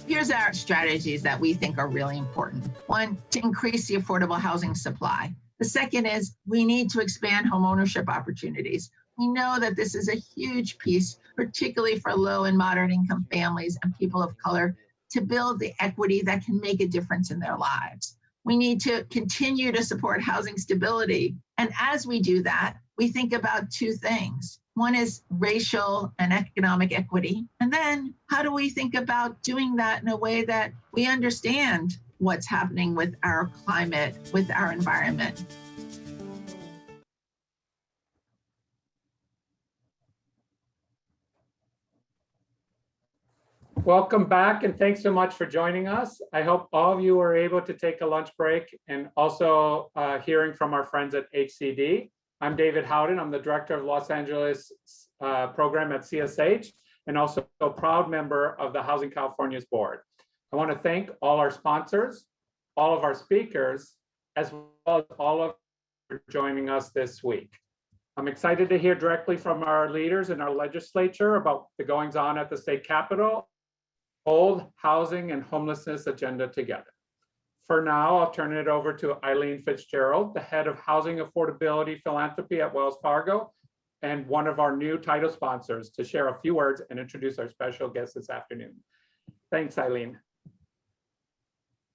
Here's our strategies that we think are really important. One, to increase the affordable housing supply. The second is we need to expand homeownership opportunities. We know that this is a huge piece, particularly for low and moderate income families and people of color, to build the equity that can make a difference in their lives. We need to continue to support housing stability. And as we do that, we think about two things. One is racial and economic equity. And then how do we think about doing that in a way that we understand what's happening with our climate, with our environment? Welcome back, and thanks so much for joining us. I hope all of you were able to take a lunch break and also hearing from our friends at HCD. I'm David Howden. I'm the director of Los Angeles program at CSH and also a proud member of the Housing California's board. I want to thank all our sponsors, all of our speakers, as well as all of you for joining us this week. I'm excited to hear directly from our leaders in our legislature about the goings on at the state capitol, hold housing and homelessness agenda together. For now, I'll turn it over to Eileen Fitzgerald, the head of Housing Affordability Philanthropy at Wells Fargo, and one of our new title sponsors, to share a few words and introduce our special guest this afternoon. Thanks, Eileen.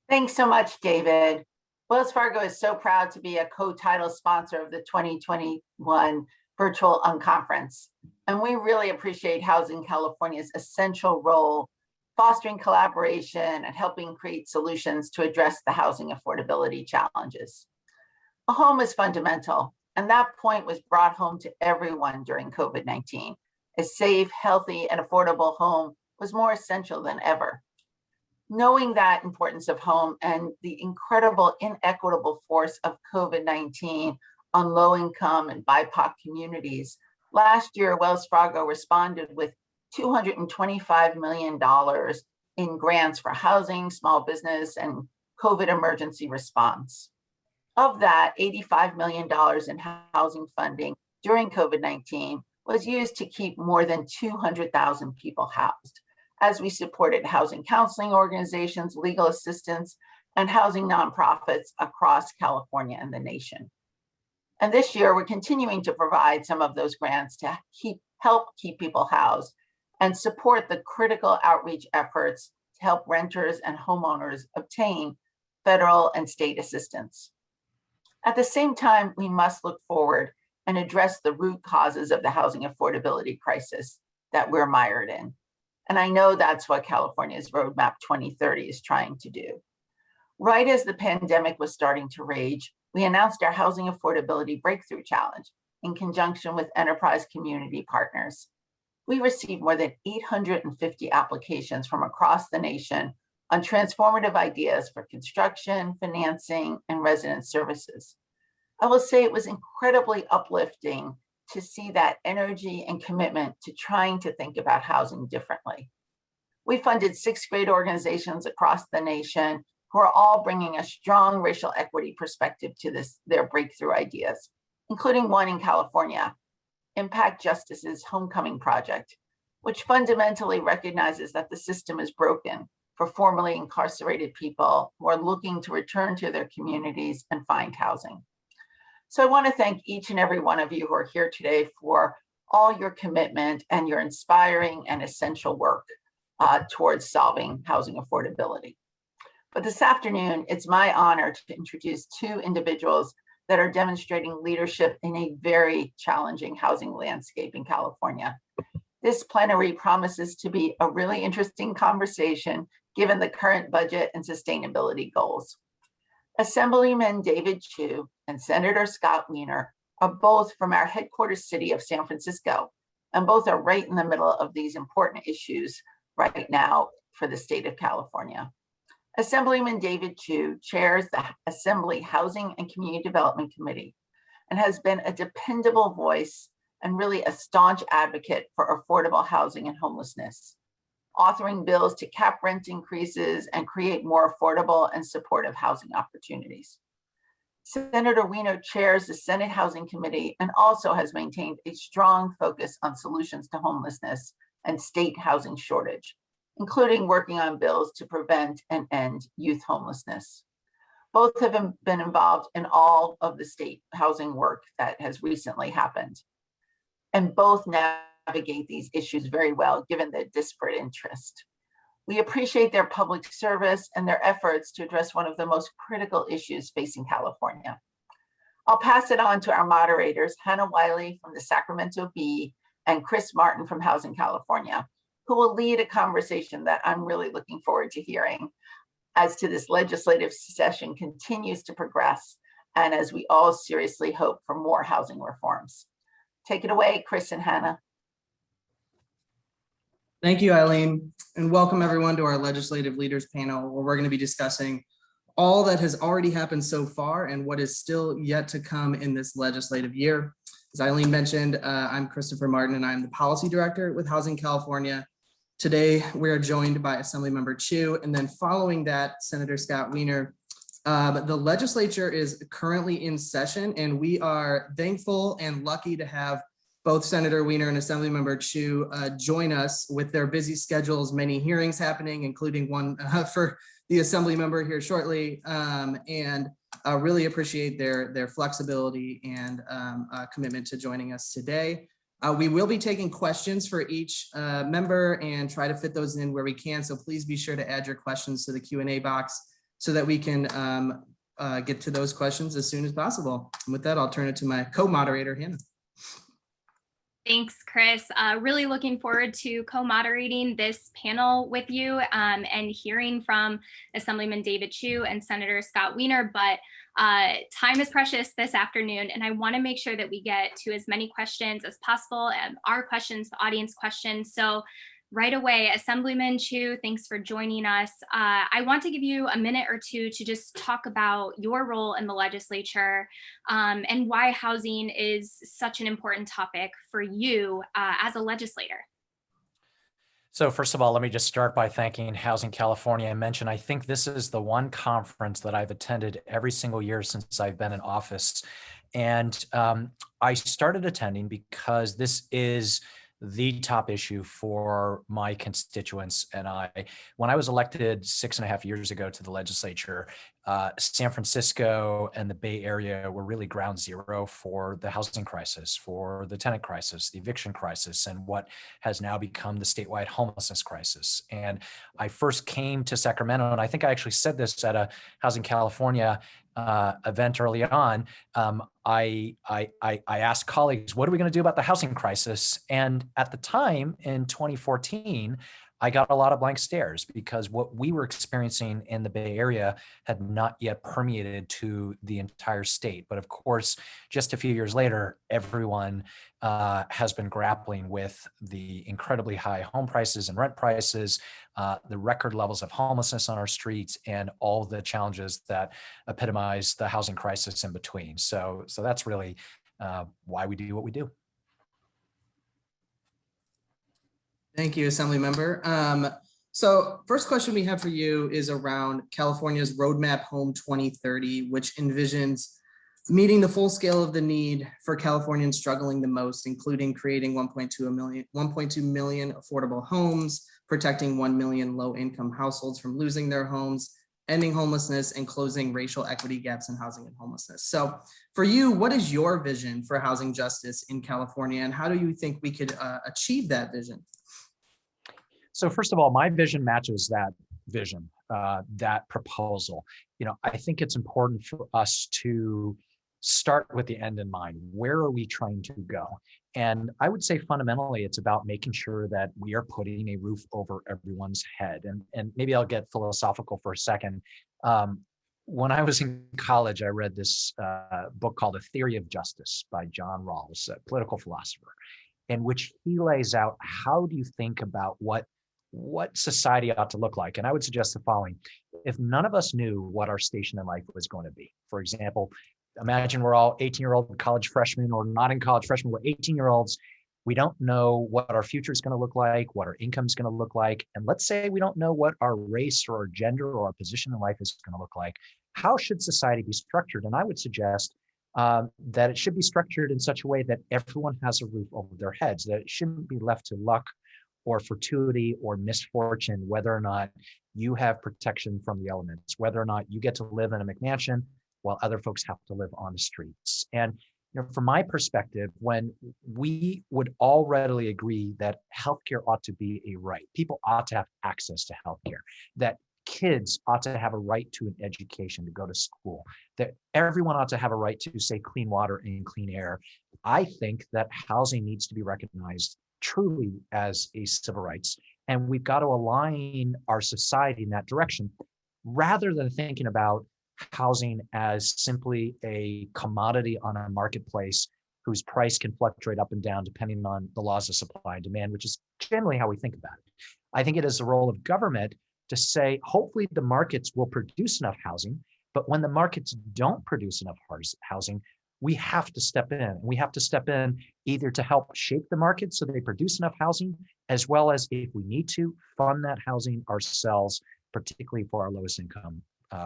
Thanks so much, David. Wells Fargo is so proud to be a co-title sponsor of the 2021 Virtual Unconference. And we really appreciate Housing California's essential role fostering collaboration and helping create solutions to address the housing affordability challenges. A home is fundamental, and that point was brought home to everyone during COVID-19. A safe, healthy, and affordable home was more essential than ever. Knowing that importance of home and the incredible inequitable force of COVID-19 on low-income and BIPOC communities, last year, Wells Fargo responded with $225 million in grants for housing, small business, and COVID emergency response. Of that, $85 million in housing funding during COVID-19 was used to keep more than 200,000 people housed, as we supported housing counseling organizations, legal assistance, and housing nonprofits across California and the nation. And this year, we're continuing to provide some of those grants to help keep people housed and support the critical outreach efforts to help renters and homeowners obtain federal and state assistance. At the same time, we must look forward and address the root causes of the housing affordability crisis that we're mired in. And I know that's what California's Roadmap 2030 is trying to do. Right as the pandemic was starting to rage, we announced our Housing Affordability Breakthrough Challenge in conjunction with enterprise community partners. We received more than 850 applications from across the nation on transformative ideas for construction, financing, and resident services. I will say it was incredibly uplifting to see that energy and commitment to trying to think about housing differently. We funded 6th grade organizations across the nation who are all bringing a strong racial equity perspective to their breakthrough ideas, including one in California, Impact Justice's Homecoming Project, which fundamentally recognizes that the system is broken for formerly incarcerated people who are looking to return to their communities and find housing. So I want to thank each and every one of you who are here today for all your commitment and your inspiring and essential work towards solving housing affordability. But this afternoon, it's my honor to introduce two individuals that are demonstrating leadership in a very challenging housing landscape in California. This plenary promises to be a really interesting conversation given the current budget and sustainability goals. Assemblyman David Chu and Senator Scott Wiener are both from our headquarters city of San Francisco, and both are right in the middle of these important issues right now for the state of California. Assemblyman David Chu chairs the Assembly Housing and Community Development Committee and has been a dependable voice and really a staunch advocate for affordable housing and homelessness, authoring bills to cap rent increases and create more affordable and supportive housing opportunities. Senator Wiener chairs the Senate Housing Committee and also has maintained a strong focus on solutions to homelessness and state housing shortage, including working on bills to prevent and end youth homelessness. Both have been involved in all of the state housing work that has recently happened, and both navigate these issues very well given the disparate interest. We appreciate their public service and their efforts to address one of the most critical issues facing California. I'll pass it on to our moderators, Hannah Wiley from the Sacramento Bee and Chris Martin from Housing California, who will lead a conversation that I'm really looking forward to hearing as to this legislative session continues to progress and as we all seriously hope for more housing reforms. Take it away, Chris and Hannah. Thank you, Eileen, and welcome everyone to our Legislative Leaders panel, where we're going to be discussing all that has already happened so far and what is still yet to come in this legislative year. As Eileen mentioned, I'm Christopher Martin, and I'm the Policy Director with Housing California. Today, we are joined by Assemblymember Chu, and then following that, Senator Scott Wiener. The legislature is currently in session, and we are thankful and lucky to have both Senator Wiener and Assemblymember Chu join us with their busy schedules, many hearings happening, including one for the Assembly member here shortly, and really appreciate their flexibility and commitment to joining us today. We will be taking questions for each member and try to fit those in where we can. So please be sure to add your questions to the Q&A box so that we can get to those questions as soon as possible. And with that, I'll turn it to my co-moderator, Hannah. Thanks, Chris. Really looking forward to co-moderating this panel with you and hearing from Assemblyman David Chu and Senator Scott Wiener, but time is precious this afternoon, and I want to make sure that we get to as many questions as possible, and our questions, the audience questions. So right away, Assemblyman Chu, thanks for joining us. I want to give you a minute or two to just talk about your role in the legislature and why housing is such an important topic for you as a legislator. So first of all, let me just start by thanking Housing California. I mentioned, I think this is the one conference that I've attended every single year since I've been in office. And I started attending because this is the top issue for my constituents and I. When I was elected 6.5 years ago to the legislature, San Francisco and the Bay Area were really ground zero for the housing crisis, for the tenant crisis, the eviction crisis, and what has now become the statewide homelessness crisis. And I first came to Sacramento, and I think I actually said this at a Housing California event early on. I asked colleagues, what are we going to do about the housing crisis? And at the time in 2014, I got a lot of blank stares because what we were experiencing in the Bay Area had not yet permeated to the entire state. But of course, just a few years later, everyone has been grappling with the incredibly high home prices and rent prices, the record levels of homelessness on our streets, and all the challenges that epitomize the housing crisis in between. So that's really why we do what we do. Thank you, Assemblymember. So first question we have for you is around California's Roadmap Home 2030, which envisions meeting the full scale of the need for Californians struggling the most, including creating 1.2 million affordable homes, protecting 1 million low-income households from losing their homes, ending homelessness, and closing racial equity gaps in housing and homelessness. So for you, what is your vision for housing justice in California, and how do you think we could achieve that vision? So first of all, my vision matches that vision, that proposal. You know, I think it's important for us to start with the end in mind. Where are we trying to go? And I would say fundamentally, it's about making sure that we are putting a roof over everyone's head. And maybe I'll get philosophical for a second. When I was in college, I read this book called A Theory of Justice by John Rawls, a political philosopher, in which he lays out, how do you think about what society ought to look like? And I would suggest the following. If none of us knew what our station in life was going to be, for example, imagine we're all 18-year-old college freshmen, or not in college freshmen, we're 18-year-olds. We don't know what our future is going to look like, what our income is going to look like. And let's say we don't know what our race or our gender or our position in life is going to look like. How should society be structured? And I would suggest that it should be structured in such a way that everyone has a roof over their heads, that it shouldn't be left to luck or fortuity or misfortune, whether or not you have protection from the elements, whether or not you get to live in a McMansion while other folks have to live on the streets. And from my perspective, when we would all readily agree that healthcare ought to be a right, people ought to have access to healthcare, that kids ought to have a right to an education, to go to school, that everyone ought to have a right to, say, clean water and clean air. I think that housing needs to be recognized truly as a civil rights, and we've got to align our society in that direction, rather than thinking about housing as simply a commodity on a marketplace whose price can fluctuate up and down depending on the laws of supply and demand, which is generally how we think about it. I think it is the role of government to say, hopefully the markets will produce enough housing, but when the markets don't produce enough housing, we have to step in. We have to step in either to help shape the market so they produce enough housing, as well as, if we need to, fund that housing ourselves, particularly for our lowest income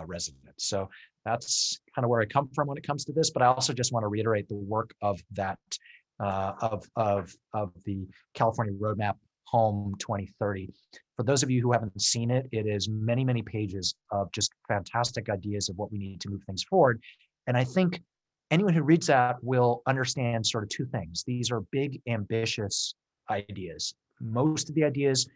residents. So that's kind of where I come from when it comes to this. But I also just want to reiterate the work of that of the California Roadmap Home 2030. For those of you who haven't seen it, it is many, many pages of just fantastic ideas of what we need to move things forward. And I think anyone who reads that will understand sort of two things. These are big, ambitious ideas. Most of the ideas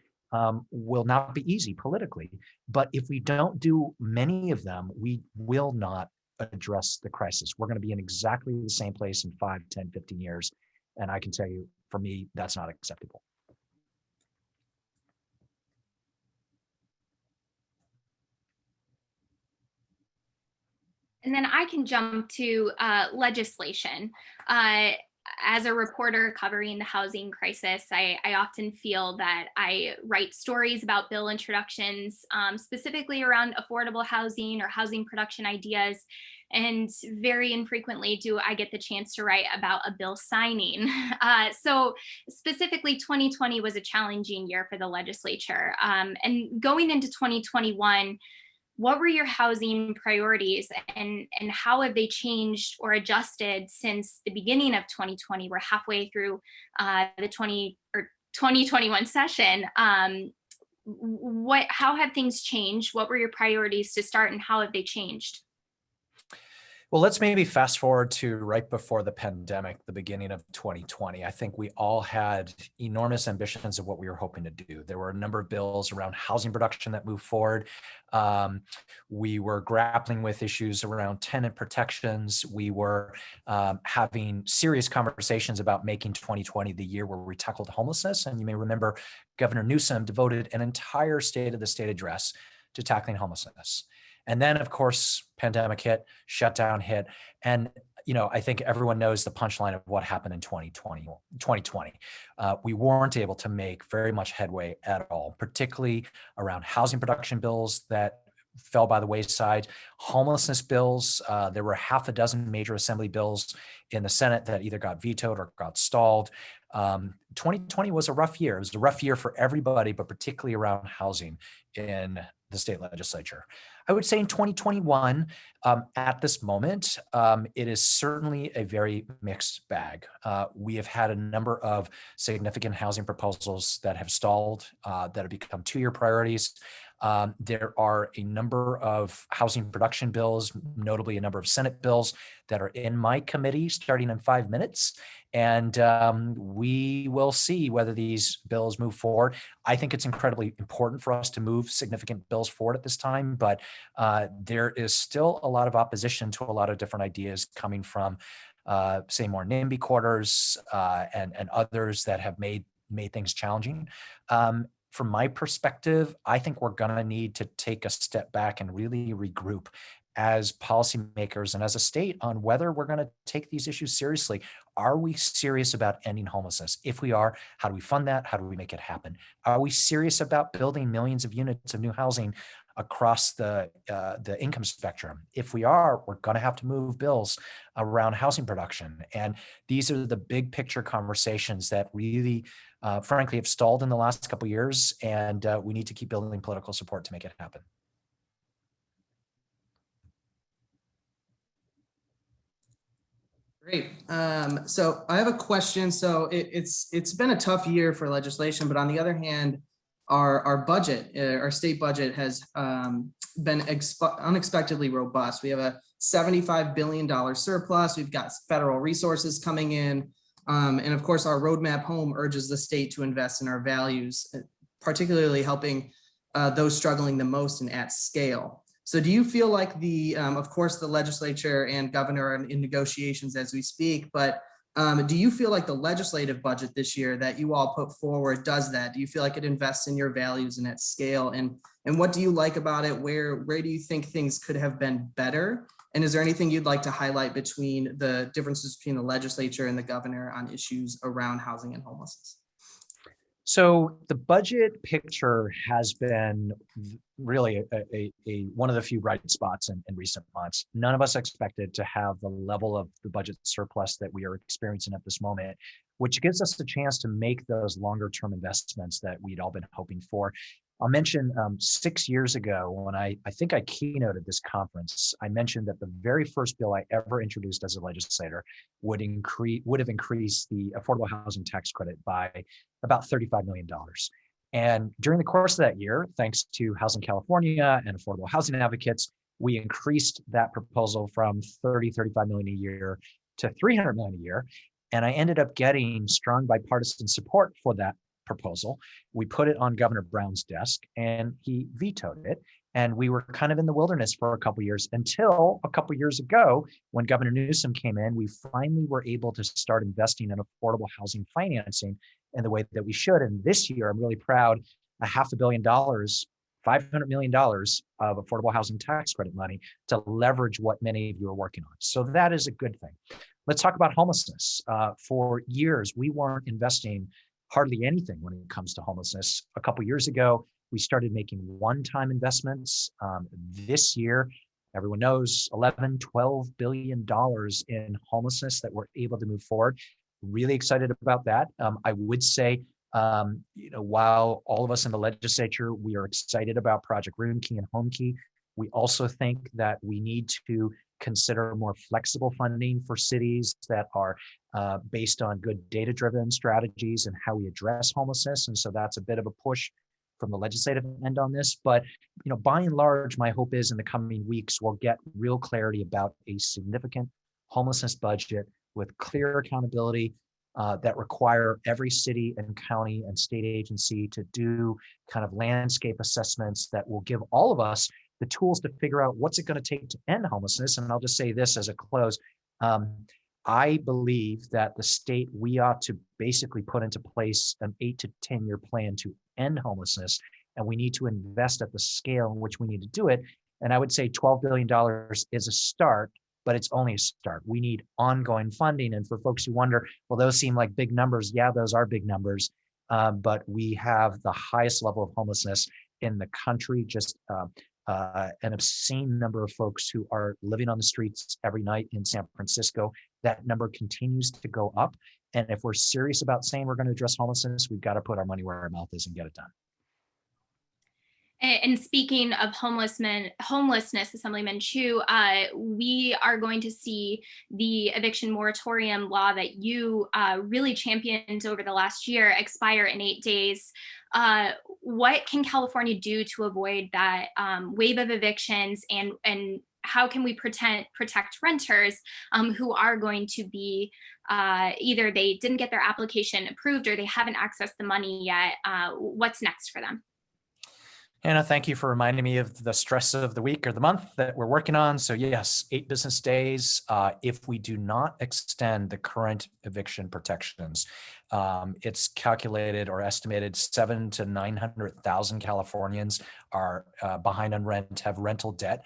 will not be easy politically, but if we don't do many of them, we will not address the crisis. We're going to be in exactly the same place in 5, 10, 15 years. And I can tell you, for me, that's not acceptable. And then I can jump to legislation. As a reporter covering the housing crisis, I often feel that I write stories about bill introductions, specifically around affordable housing or housing production ideas. And very infrequently do I get the chance to write about a bill signing. So specifically, 2020 was a challenging year for the legislature. And going into 2021, what were your housing priorities, and how have they changed or adjusted since the beginning of 2020? We're halfway through the 2021 session. How have things changed? What were your priorities to start, and how have they changed? Well, let's maybe fast forward to right before the pandemic, the beginning of 2020. I think we all had enormous ambitions of what we were hoping to do. There were a number of bills around housing production that moved forward. We were grappling with issues around tenant protections. We were having serious conversations about making 2020 the year where we tackled homelessness. And you may remember Governor Newsom devoted an entire State of the State address to tackling homelessness. And then, of course, pandemic hit, shutdown hit. And, I think everyone knows the punchline of what happened in 2020. We weren't able to make very much headway at all, particularly around housing production bills that fell by the wayside, homelessness bills. There were half a dozen major assembly bills in the Senate that either got vetoed or got stalled. 2020 was a rough year. It was a rough year for everybody, but particularly around housing in the state legislature. I would say in 2021, at this moment, it is certainly a very mixed bag. We have had a number of significant housing proposals that have stalled, that have become two-year priorities. There are a number of housing production bills, notably a number of Senate bills that are in my committee starting in 5 minutes. And we will see whether these bills move forward. I think it's incredibly important for us to move significant bills forward at this time, but there is still a lot of opposition to a lot of different ideas coming from, say, more NIMBY quarters and others that have made things challenging. From my perspective, I think we're going to need to take a step back and really regroup as policymakers and as a state on whether we're going to take these issues seriously. Are we serious about ending homelessness? If we are, how do we fund that? How do we make it happen? Are we serious about building millions of units of new housing across the income spectrum? If we are, we're going to have to move bills around housing production. And these are the big picture conversations that really, frankly, have stalled in the last couple of years, and we need to keep building political support to make it happen. Great. So I have a question. So it's been a tough year for legislation, but on the other hand, our budget, our state budget has been unexpectedly robust. We have a $75 billion surplus. We've got federal resources coming in. And of course, our roadmap home urges the state to invest in our values, particularly helping those struggling the most and at scale. So do you feel like of course, the legislature and governor are in negotiations as we speak, but do you feel like the legislative budget this year that you all put forward does that? Do you feel like it invests in your values and at scale? And what do you like about it? Where do you think things could have been better? And is there anything you'd like to highlight between the differences between the legislature and the governor on issues around housing and homelessness? So the budget picture has been really one of the few bright spots in recent months. None of us expected to have the level of the budget surplus that we are experiencing at this moment, which gives us the chance to make those longer term investments that we'd all been hoping for. I'll mention 6 years ago when I think I keynoted this conference, I mentioned that the very first bill I ever introduced as a legislator would have increased the affordable housing tax credit by about $35 million. And during the course of that year, thanks to Housing California and affordable housing advocates, we increased that proposal from 35 million a year to 300 million a year. And I ended up getting strong bipartisan support for that proposal. We put it on Governor Brown's desk and he vetoed it. And we were kind of in the wilderness for a couple of years until a couple of years ago, when Governor Newsom came in, we finally were able to start investing in affordable housing financing in the way that we should. And this year, I'm really proud, $500 million, $500 million of affordable housing tax credit money to leverage what many of you are working on. So that is a good thing. Let's talk about homelessness. For years, we weren't investing hardly anything when it comes to homelessness. A couple of years ago, we started making one-time investments. This year, everyone knows $11-12 billion in homelessness that we're able to move forward. Really excited about that. I would say, while all of us in the legislature, we are excited about Project Room Key and Home Key, we also think that we need to consider more flexible funding for cities that are based on good data-driven strategies and how we address homelessness. And so that's a bit of a push from the legislative end on this. But by and large, my hope is in the coming weeks, we'll get real clarity about a significant homelessness budget with clear accountability that require every city and county and state agency to do kind of landscape assessments that will give all of us the tools to figure out what's it going to take to end homelessness. And I'll just say this as a close. I believe that the state, we ought to basically put into place an 8 to 10 year plan to end homelessness. And we need to invest at the scale in which we need to do it. And I would say $12 billion is a start, but it's only a start. We need ongoing funding. And for folks who wonder, well, those seem like big numbers. Yeah, those are big numbers. But we have the highest level of homelessness in the country, just an obscene number of folks who are living on the streets every night in San Francisco. That number continues to go up. And if we're serious about saying we're going to address homelessness, we've got to put our money where our mouth is and get it done. And speaking of homelessness, Assemblymember Chu, we are going to see the eviction moratorium law that you really championed over the last year expire in 8 days. What can California do to avoid that wave of evictions, and how can we protect renters who are going to be either they didn't get their application approved or they haven't accessed the money yet? What's next for them? Anna, thank you for reminding me of the stress of the week or the month that we're working on. So yes, 8 business days. If we do not extend the current eviction protections, it's calculated or estimated 700,000 to 900,000 Californians are behind on rent, have rental debt.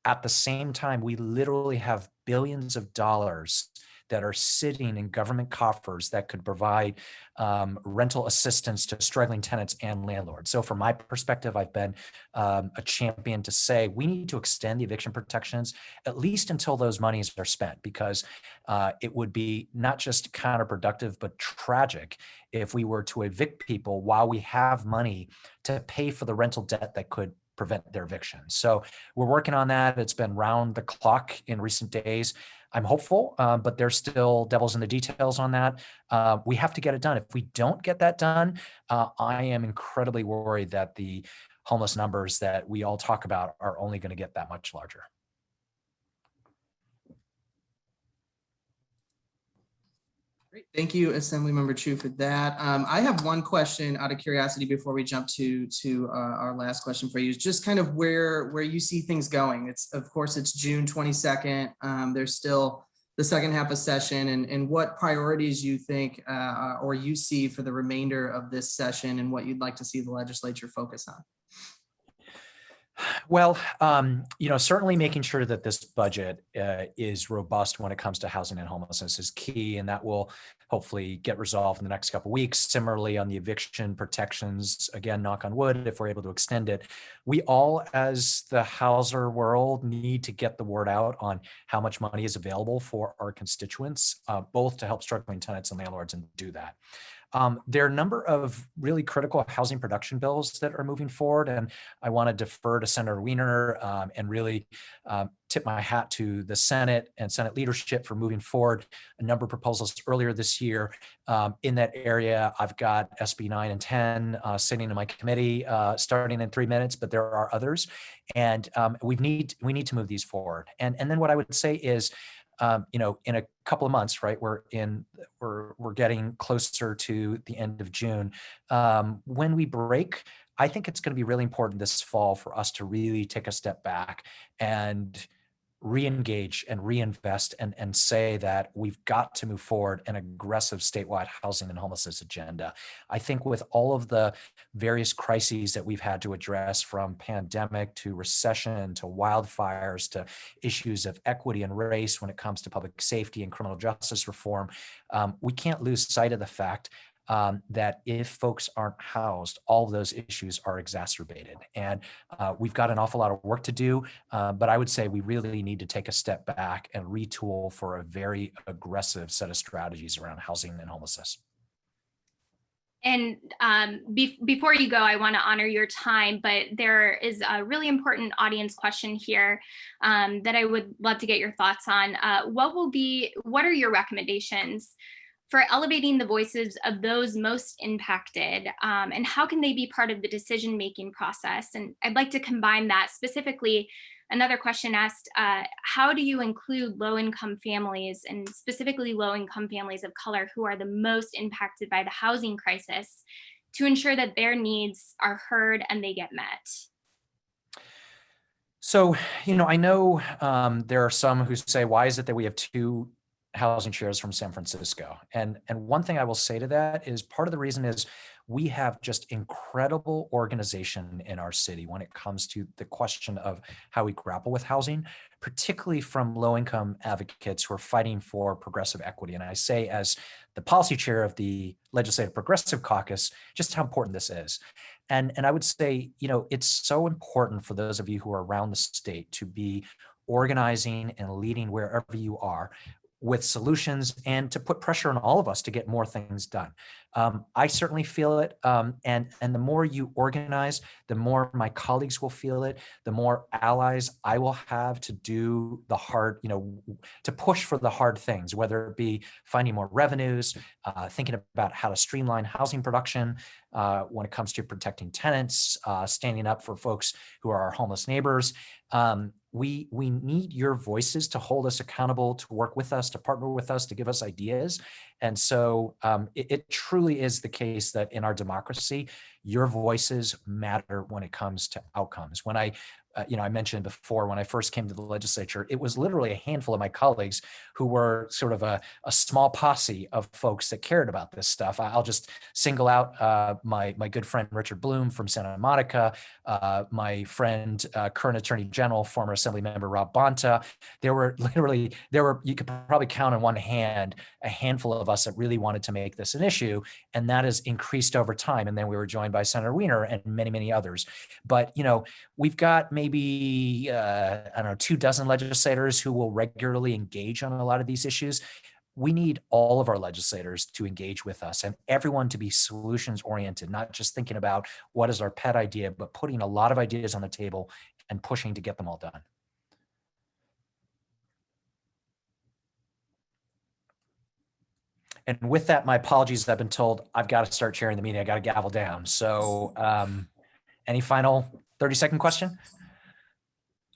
At the same time, we literally have billions of dollars that are sitting in government coffers that could provide rental assistance to struggling tenants and landlords. So from my perspective, I've been a champion to say we need to extend the eviction protections at least until those monies are spent, because it would be not just counterproductive, but tragic if we were to evict people while we have money to pay for the rental debt that could prevent their eviction. So we're working on that. It's been round the clock in recent days. I'm hopeful, but there's still devils in the details on that. We have to get it done. If we don't get that done, I am incredibly worried that the homeless numbers that we all talk about are only going to get that much larger. Great. Thank you, Assemblymember Chu, for that. I have one question out of curiosity before we jump to our last question for you. Is just kind of where you see things going. It's, of course, it's June 22nd. There's still the second half of session, and what priorities you think or you see for the remainder of this session, and what you'd like to see the legislature focus on. Well, certainly making sure that this budget is robust when it comes to housing and homelessness is key, and that will hopefully get resolved in the next couple of weeks. Similarly, on the eviction protections, again, knock on wood, if we're able to extend it, we all, as the houser world, need to get the word out on how much money is available for our constituents, both to help struggling tenants and landlords, and do that. There are a number of really critical housing production bills that are moving forward, and I want to defer to Senator Wiener and really tip my hat to the Senate and Senate leadership for moving forward a number of proposals earlier this year in that area. I've got SB 9 and 10 sitting in my committee starting in 3 minutes, but there are others, and we need to move these forward. And then what I would say is, in a couple of months, right? We're getting closer to the end of June. When we break, I think it's going to be really important this fall for us to really take a step back and re-engage and reinvest and say that we've got to move forward an aggressive statewide housing and homelessness agenda. I think with all of the various crises that we've had to address, from pandemic to recession to wildfires to issues of equity and race when it comes to public safety and criminal justice reform, we can't lose sight of the fact that if folks aren't housed, all of those issues are exacerbated. And we've got an awful lot of work to do, but I would say we really need to take a step back and retool for a very aggressive set of strategies around housing and homelessness. And before you go, I want to honor your time, but there is a really important audience question here that I would love to get your thoughts on. What are your recommendations for elevating the voices of those most impacted, and how can they be part of the decision-making process? And I'd like to combine that specifically. Another question asked, how do you include low-income families, and specifically low-income families of color who are the most impacted by the housing crisis, to ensure that their needs are heard and they get met? So, I know there are some who say, why is it that we have two housing chairs from San Francisco? And one thing I will say to that is, part of the reason is we have just incredible organization in our city when it comes to the question of how we grapple with housing, particularly from low-income advocates who are fighting for progressive equity. And I say, as the policy chair of the Legislative Progressive Caucus, just how important this is. And I would say, it's so important for those of you who are around the state to be organizing and leading wherever you are with solutions, and to put pressure on all of us to get more things done. I certainly feel it, and the more you organize, the more my colleagues will feel it, the more allies I will have to do the hard, to push for the hard things, whether it be finding more revenues, thinking about how to streamline housing production, when it comes to protecting tenants, standing up for folks who are our homeless neighbors. We need your voices to hold us accountable, to work with us, to partner with us, to give us ideas. And so it truly is the case that in our democracy, your voices matter when it comes to outcomes. When I mentioned before, when I first came to the legislature, it was literally a handful of my colleagues who were sort of a small posse of folks that cared about this stuff. I'll just single out my good friend Richard Bloom from Santa Monica, my friend, current Attorney General, former Assemblymember Rob Bonta. There were, you could probably count on one hand a handful of us that really wanted to make this an issue, and that has increased over time. And then we were joined by Senator Wiener and many, many others. But we've got maybe 24 legislators who will regularly engage on a lot of these issues. We need all of our legislators to engage with us, and everyone to be solutions oriented, not just thinking about what is our pet idea, but putting a lot of ideas on the table and pushing to get them all done. And with that, my apologies. I've been told I've got to start chairing the meeting. I got to gavel down. So any final 30-second question?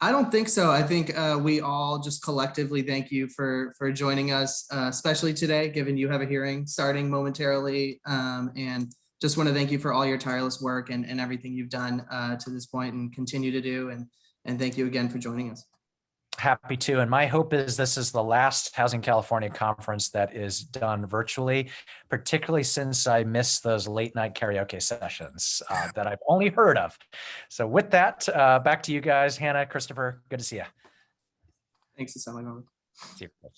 I don't think so. I think we all just collectively thank you for joining us, especially today, given you have a hearing starting momentarily. And just want to thank you for all your tireless work and everything you've done to this point and continue to do. And thank you again for joining us. Happy to. And my hope is this is the last Housing California conference that is done virtually, particularly since I missed those late night karaoke sessions that I've only heard of. So with that, back to you guys. Hannah, Christopher, good to see you. Thanks, Assemblymember. See you.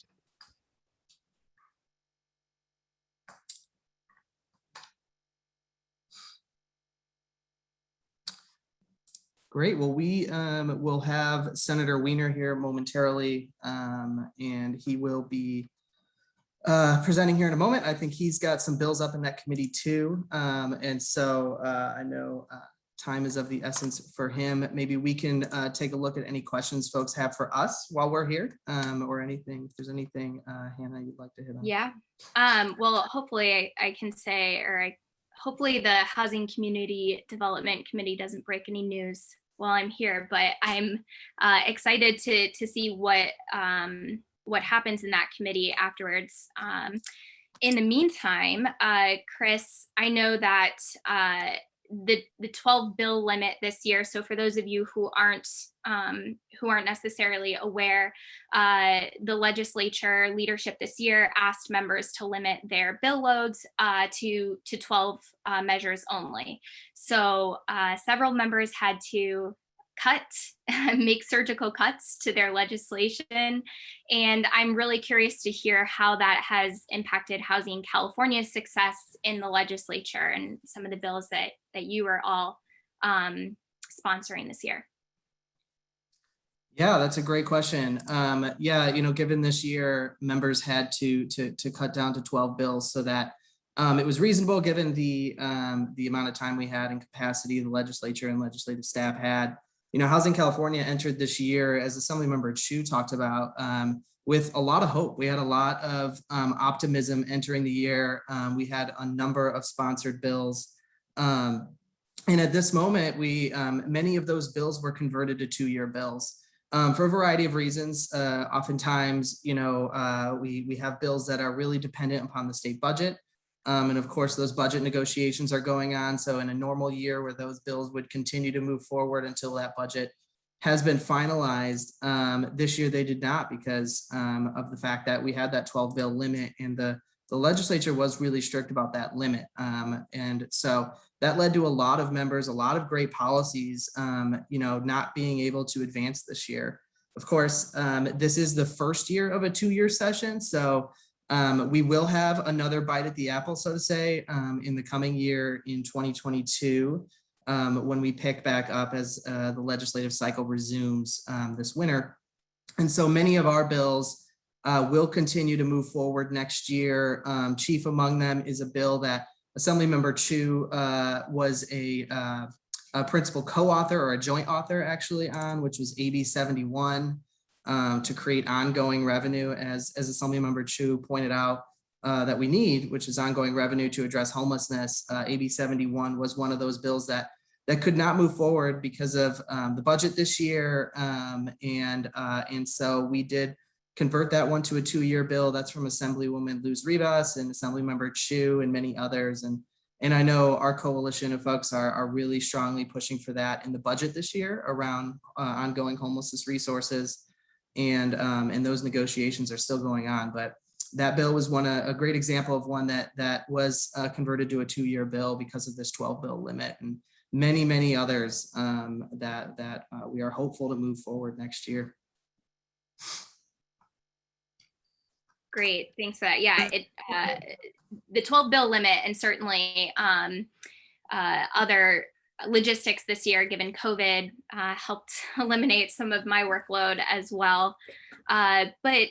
Great. Well, we will have Senator Weiner here momentarily, and he will be presenting here in a moment. I think he's got some bills up in that committee too. And so I know time is of the essence for him. Maybe we can take a look at any questions folks have for us while we're here, or anything, if there's anything, Hannah, you'd like to hit on. Yeah. Well, hopefully I can say, hopefully the Housing Community Development Committee doesn't break any news while I'm here, but I'm excited to see what happens in that committee afterwards. In the meantime, Chris, I know that the 12 bill limit this year. So for those of you who aren't necessarily aware, the legislature leadership this year asked members to limit their bill loads to 12 measures only. So several members had to make surgical cuts to their legislation. And I'm really curious to hear how that has impacted Housing California's success in the legislature and some of the bills that you are all sponsoring this year. Yeah, that's a great question. Yeah, given this year, members had to cut down to 12 bills so that it was reasonable given the amount of time we had and capacity the legislature and legislative staff had. Housing California entered this year, as Assemblymember Chu talked about, with a lot of hope. We had a lot of optimism entering the year. We had a number of sponsored bills. And at this moment, many of those bills were converted to 2-year bills. For a variety of reasons. Oftentimes, we have bills that are really dependent upon the state budget. And of course, those budget negotiations are going on. So in a normal year where those bills would continue to move forward until that budget has been finalized, this year they did not because of the fact that we had that 12 bill limit and the legislature was really strict about that limit. And so that led to a lot of members, a lot of great policies, not being able to advance this year. Of course, this is the first year of a 2-year session. So we will have another bite at the apple, so to say, in the coming year in 2022, when we pick back up as the legislative cycle resumes this winter. And so many of our bills will continue to move forward next year. Chief among them is a bill that Assemblymember Chu was a principal co-author or a joint author actually on, which was AB 71. To create ongoing revenue, as Assemblymember Chu pointed out, that we need, which is ongoing revenue to address homelessness. AB 71 was one of those bills that could not move forward because of the budget this year, and so we did convert that one to a 2-year bill. That's from Assemblywoman Luz Rivas and Assemblymember Chu and many others, and I know our coalition of folks are really strongly pushing for that in the budget this year around ongoing homelessness resources. And those negotiations are still going on, but that bill was a great example of one that was converted to a 2-year bill because of this 12 bill limit, and many others that we are hopeful to move forward next year. Great, thanks for that. Yeah, the 12 bill limit and certainly other logistics this year, given COVID, helped eliminate some of my workload as well. But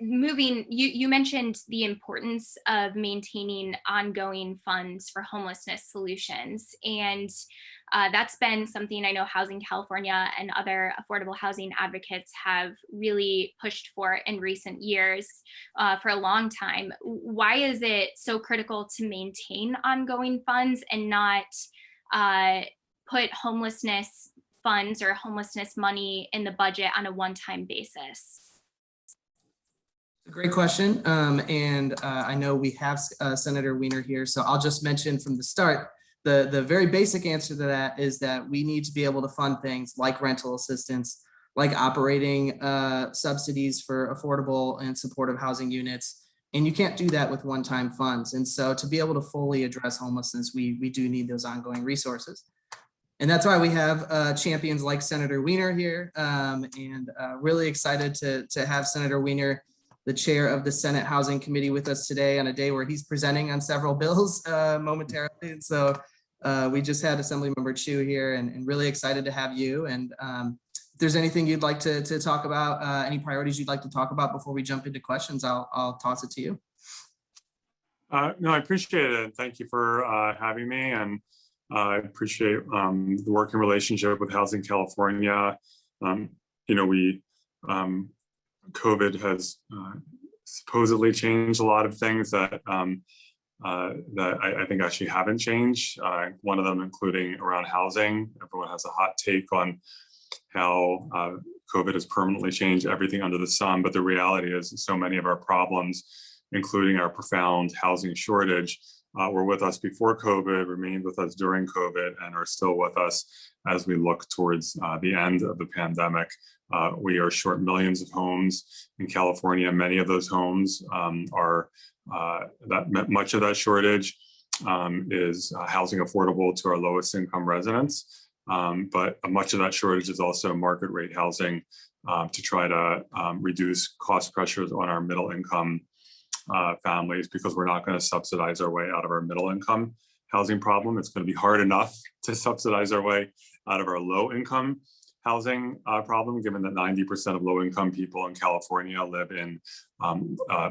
you mentioned the importance of maintaining ongoing funds for homelessness solutions. And that's been something I know Housing California and other affordable housing advocates have really pushed for in recent years for a long time. Why is it so critical to maintain ongoing funds and not put homelessness funds or homelessness money in the budget on a one-time basis? Great question. I know we have Senator Wiener here, so I'll just mention from the start, the very basic answer to that is that we need to be able to fund things like rental assistance, like operating subsidies for affordable and supportive housing units. And you can't do that with one-time funds. And so to be able to fully address homelessness, we do need those ongoing resources. And that's why we have champions like Senator Wiener here, really excited to have Senator Wiener, the chair of the Senate Housing Committee, with us today on a day where he's presenting on several bills momentarily. And so we just had Assemblymember Chu here, and really excited to have you. And if there's anything you'd like to talk about, any priorities you'd like to talk about before we jump into questions, I'll toss it to you. No, I appreciate it. Thank you for having me. And I appreciate the working relationship with Housing California. COVID has supposedly changed a lot of things that I think actually haven't changed. One of them including around housing. Everyone has a hot take on how COVID has permanently changed everything under the sun, but the reality is so many of our problems, including our profound housing shortage, were with us before COVID, remained with us during COVID, and are still with us as we look towards the end of the pandemic. We are short millions of homes in California. Many of those homes much of that shortage is housing affordable to our lowest income residents. But much of that shortage is also market rate housing to try to reduce cost pressures on our middle income families, because we're not going to subsidize our way out of our middle income housing problem. It's going to be hard enough to subsidize our way out of our low income housing problem, given that 90% of low income people in California live in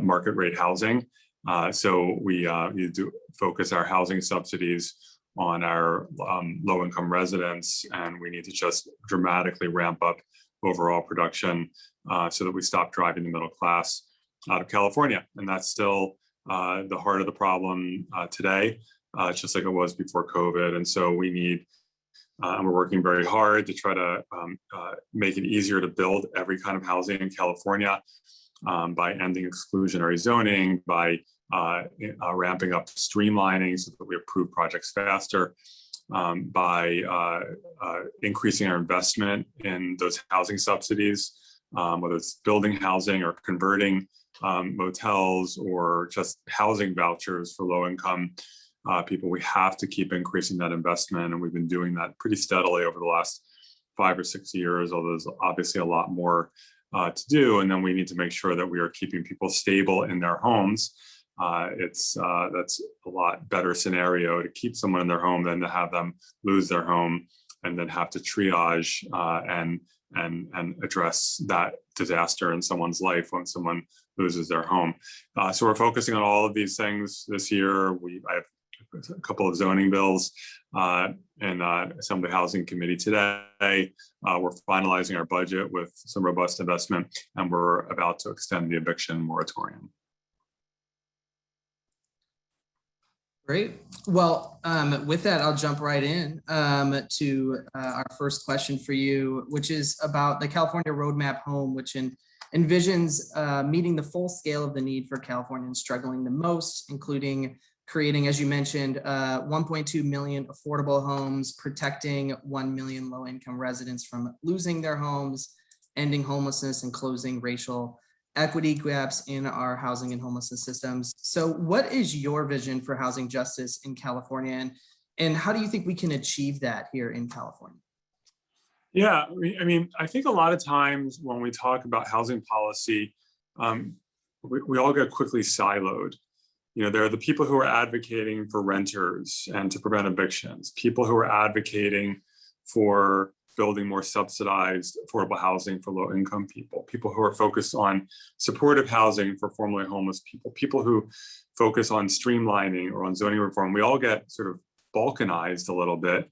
market rate housing. So we need to focus our housing subsidies on our low income residents, and we need to just dramatically ramp up overall production so that we stop driving the middle class out of California. And that's still the heart of the problem today, just like it was before COVID. And so we need, and we're working very hard to try to make it easier to build every kind of housing in California by ending exclusionary zoning, by ramping up streamlining so that we approve projects faster, by increasing our investment in those housing subsidies, whether it's building housing or converting motels or just housing vouchers for low income people. We have to keep increasing that investment, and we've been doing that pretty steadily over the last 5 or 6 years, although there's obviously a lot more to do. And then we need to make sure that we are keeping people stable in their homes. That's a lot better scenario to keep someone in their home than to have them lose their home and then have to triage and address that disaster in someone's life when someone loses their home. So we're focusing on all of these things this year. I have a couple of zoning bills in Assembly Housing Committee today. We're finalizing our budget with some robust investment, and we're about to extend the eviction moratorium. Great. Well, with that, I'll jump right in to our first question for you, which is about the California Roadmap Home, which envisions meeting the full scale of the need for Californians struggling the most, including creating, as you mentioned, 1.2 million affordable homes, protecting 1 million low-income residents from losing their homes, ending homelessness, and closing racial equity gaps in our housing and homelessness systems. So what is your vision for housing justice in California, and how do you think we can achieve that here in California? Yeah, I mean, I think a lot of times when we talk about housing policy, we all get quickly siloed. You know, there are the people who are advocating for renters and to prevent evictions, people who are advocating for building more subsidized affordable housing for low-income people, people who are focused on supportive housing for formerly homeless people, people who focus on streamlining or on zoning reform. We all get sort of balkanized a little bit.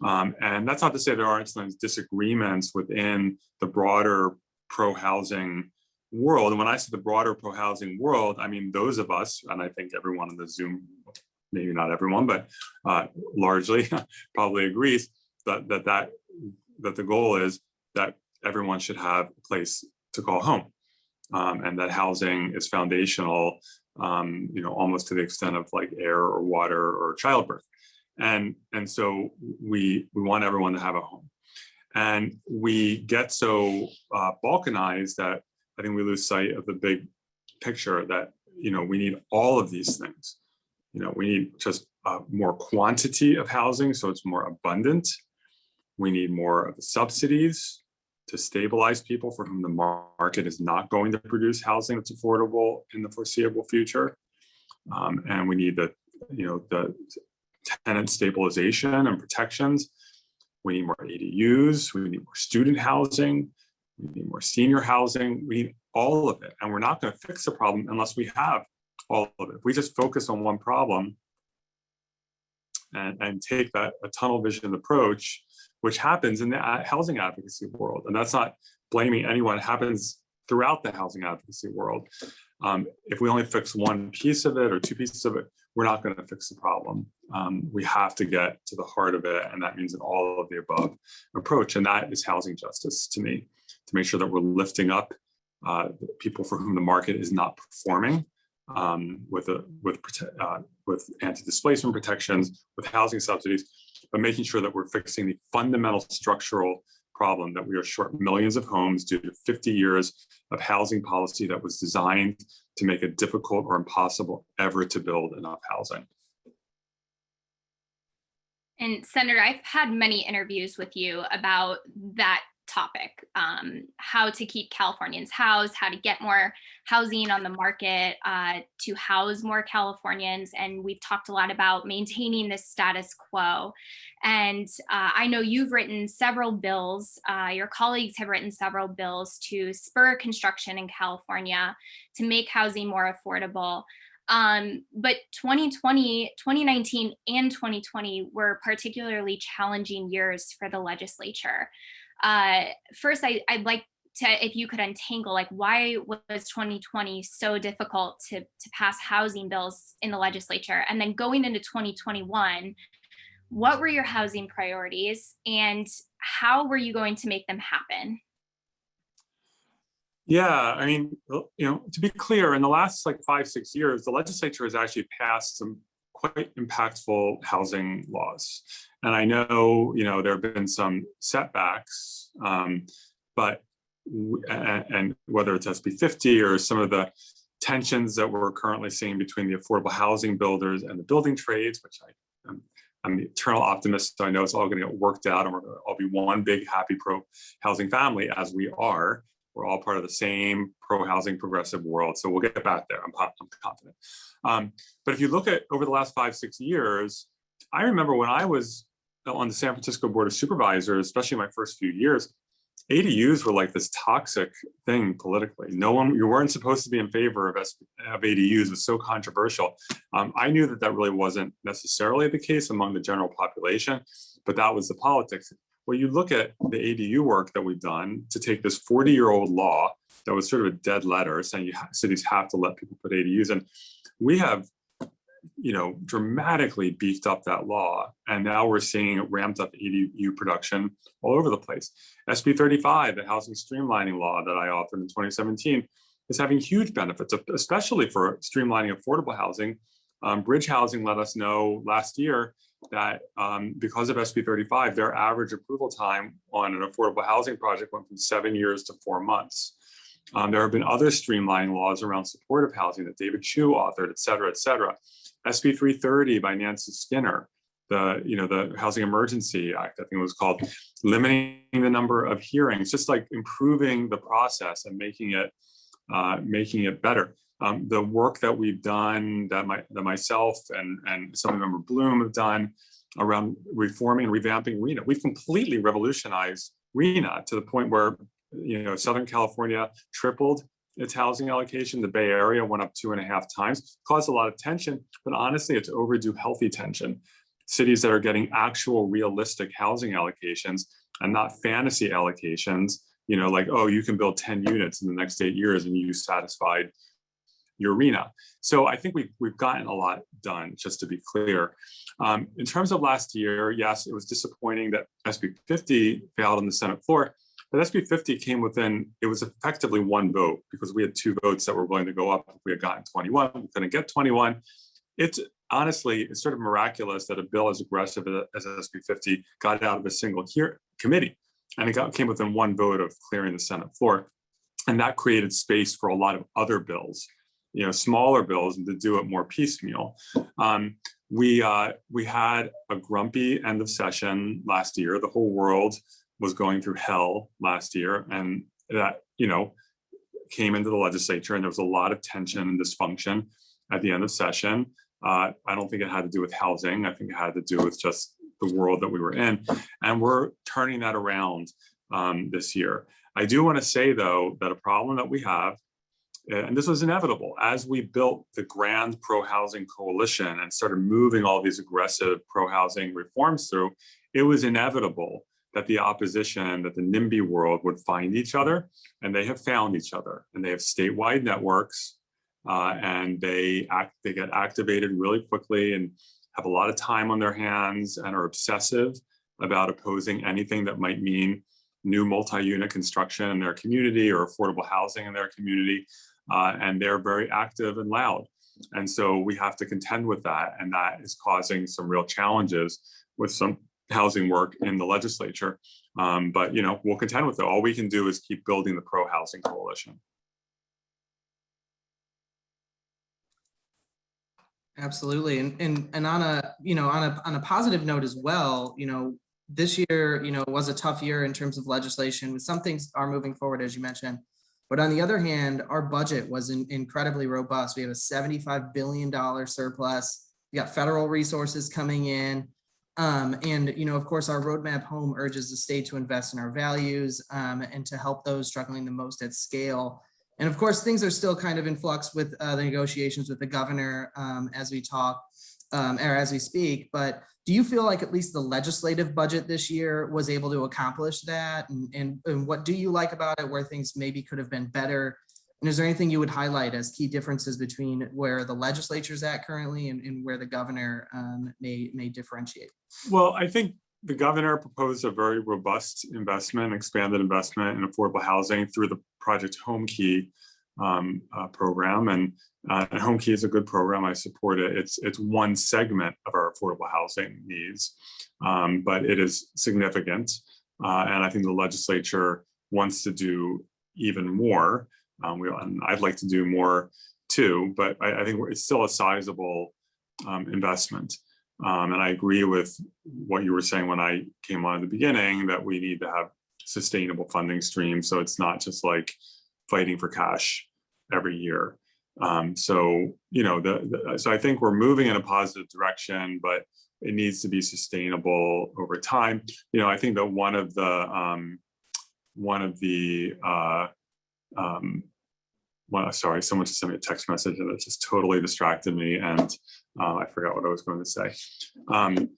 And that's not to say there aren't sometimes disagreements within the broader pro-housing world. And when I say the broader pro-housing world, I mean those of us, and I think everyone in the Zoom, maybe not everyone, but largely probably agrees that the goal is that everyone should have a place to call home, and that housing is foundational, almost to the extent of like air or water or childbirth. And so we want everyone to have a home. And we get so balkanized that I think we lose sight of the big picture that, we need all of these things. We need just more quantity of housing so it's more abundant. We need more of the subsidies to stabilize people for whom the market is not going to produce housing that's affordable in the foreseeable future. And we need the tenant stabilization and protections. We need more ADUs, we need more student housing, we need more senior housing, we need all of it. And we're not going to fix the problem unless we have all of it. If we just focus on one problem and take a tunnel vision approach, which happens in the housing advocacy world, and that's not blaming anyone, it happens throughout the housing advocacy world. If we only fix one piece of it or two pieces of it, we're not going to fix the problem. We have to get to the heart of it, and that means an all of the above approach. And that is housing justice to me, to make sure that we're lifting up people for whom the market is not performing, with anti-displacement protections, with housing subsidies, but making sure that we're fixing the fundamental structural problem that we are short millions of homes due to 50 years of housing policy that was designed to make it difficult or impossible ever to build enough housing. And Senator, I've had many interviews with you about that topic, how to keep Californians housed, how to get more housing on the market to house more Californians. And we've talked a lot about maintaining this status quo. And I know you've written several bills, your colleagues have written several bills to spur construction in California to make housing more affordable. But 2019 and 2020 were particularly challenging years for the legislature. First, I'd like to, if you could untangle, like, why was 2020 so difficult to pass housing bills in the legislature? And then going into 2021, what were your housing priorities and how were you going to make them happen? Yeah, I mean, to be clear, in the last 5-6 years, the legislature has actually passed some quite impactful housing laws. And I know, there have been some setbacks, but whether it's SB 50 or some of the tensions that we're currently seeing between the affordable housing builders and the building trades, which I'm the eternal optimist, so I know it's all going to get worked out and we're going to all be one big happy pro-housing family, as we are. We're all part of the same pro-housing progressive world. So we'll get back there, I'm confident. But if you look at over the last 5-6 years, I remember when I was on the San Francisco Board of Supervisors, especially my first few years, ADUs were like this toxic thing politically. You weren't supposed to be in favor of ADUs. It was so controversial. I knew that really wasn't necessarily the case among the general population, but that was the politics. Well, you look at the ADU work that we've done to take this 40-year-old law that was sort of a dead letter saying cities have to let people put ADUs in. We have, dramatically beefed up that law. And now we're seeing it ramped up ADU production all over the place. SB 35, the housing streamlining law that I authored in 2017, is having huge benefits, especially for streamlining affordable housing. Bridge Housing let us know last year that because of SB 35, their average approval time on an affordable housing project went from 7 years to 4 months. There have been other streamlining laws around supportive housing that David Chu authored, et cetera, et cetera. SB 330 by Nancy Skinner, the Housing Emergency Act, I think it was called, limiting the number of hearings, just like improving the process and making it better. The work that we've done, that myself and Assemblymember Bloom have done around reforming and revamping RENA. We've completely revolutionized RENA to the point where, Southern California tripled its housing allocation. The Bay Area went up 2.5 times, caused a lot of tension, but honestly, it's overdue healthy tension. Cities that are getting actual realistic housing allocations and not fantasy allocations, like, oh, you can build 10 units in the next 8 years and you satisfied your RENA. So I think we've gotten a lot done, just to be clear. In terms of last year, yes, it was disappointing that SB 50 failed on the Senate floor, but SB 50 came within, it was effectively one vote because we had 2 votes that were willing to go up. If we had gotten 21, we couldn't get 21. It's sort of miraculous that a bill as aggressive as SB 50 got out of a single committee, and it came within one vote of clearing the Senate floor. And that created space for a lot of other bills, smaller bills, and to do it more piecemeal. We had a grumpy end of session last year. The whole world was going through hell last year, and that came into the legislature, and there was a lot of tension and dysfunction at the end of session. I don't think it had to do with housing. I think it had to do with just the world that we were in, and we're turning that around this year. I do want to say, though, that a problem that we have, and this was inevitable, as we built the grand pro-housing coalition and started moving all these aggressive pro-housing reforms through, it was inevitable that the opposition, that the NIMBY world would find each other, and they have found each other, and they have statewide networks, and they get activated really quickly and have a lot of time on their hands and are obsessive about opposing anything that might mean new multi-unit construction in their community or affordable housing in their community. And they're very active and loud. And so we have to contend with that. And that is causing some real challenges with some housing work in the legislature. But we'll contend with it. All we can do is keep building the pro-housing coalition. Absolutely. And on a positive note as well, this year, was a tough year in terms of legislation. Some things are moving forward, as you mentioned. But on the other hand, our budget was incredibly robust. We have a $75 billion surplus. We got federal resources coming in. And, of course, our roadmap home urges the state to invest in our values and to help those struggling the most at scale. And of course, things are still kind of in flux with the negotiations with the governor as we talk or as we speak. But do you feel like at least the legislative budget this year was able to accomplish that? And what do you like about it, where things maybe could have been better? And is there anything you would highlight as key differences between where the legislature is at currently and where the governor may differentiate? Well, I think the governor proposed a very robust expanded investment in affordable housing through the Project Home Key program. And Home Key is a good program. I support it. It's one segment of our affordable housing needs, but it is significant. And I think the legislature wants to do even more. And I'd like to do more too, but I think it's still a sizable investment. And I agree with what you were saying when I came on at the beginning, that we need to have sustainable funding streams. So it's not just like fighting for cash every year. So I think we're moving in a positive direction, but it needs to be sustainable over time. I think that one of the sorry, someone just sent me a text message and it just totally distracted me, and I forgot what I was going to say. One